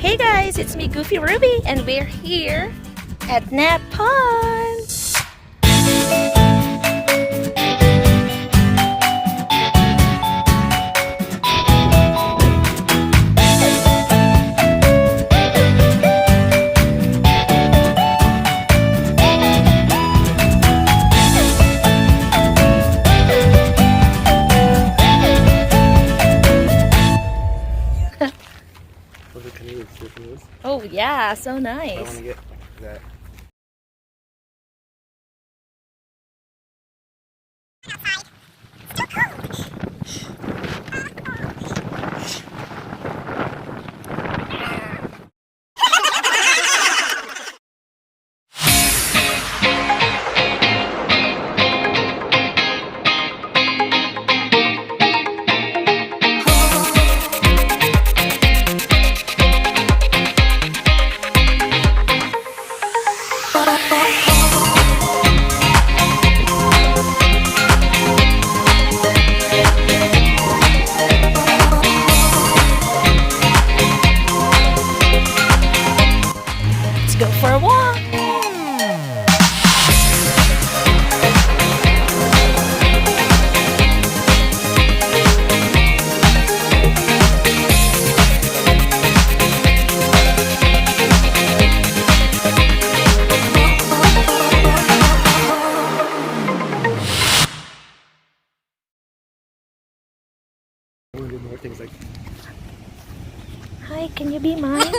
Hey guys, it's me Goofy Ruby and we're here at Knapp Pond. Oh yeah, so nice. I want to get that. Let's go for a walk. I want to do more things like. Hi, can you be mine?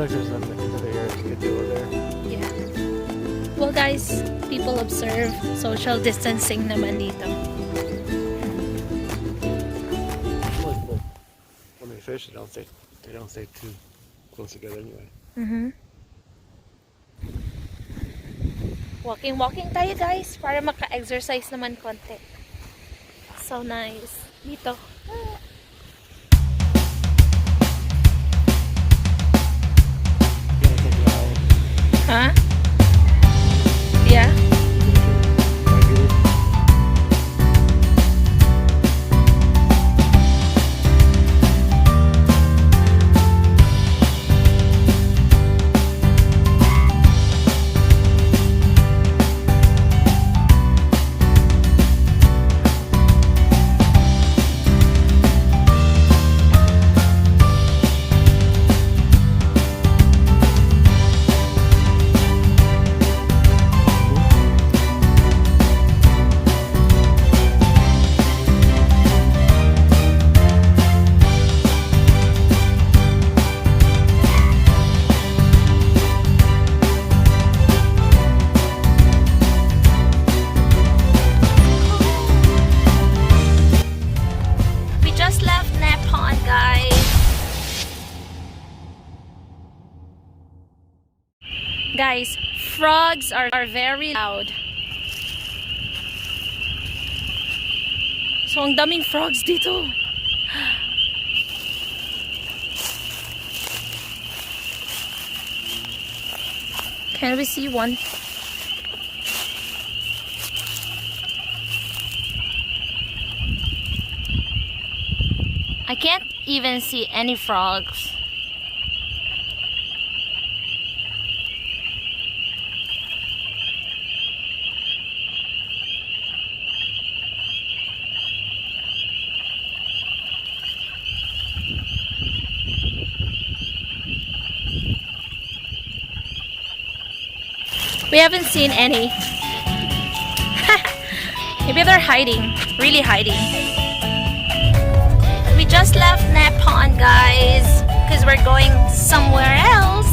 There's another area to get over there. Yeah. Well guys, people observe social distancing naman dito. When they fish, they don't stay too close together anyway. Walking tayo guys para maka-exercise naman konti. So nice. Dito. Huh? Yeah? Guys, frogs are very loud. So, ang daming frogs dito. Can we see one? I can't even see any frogs. We haven't seen any. Maybe they're hiding. Really hiding. We just left Knapp Pond, guys, because we're going somewhere else.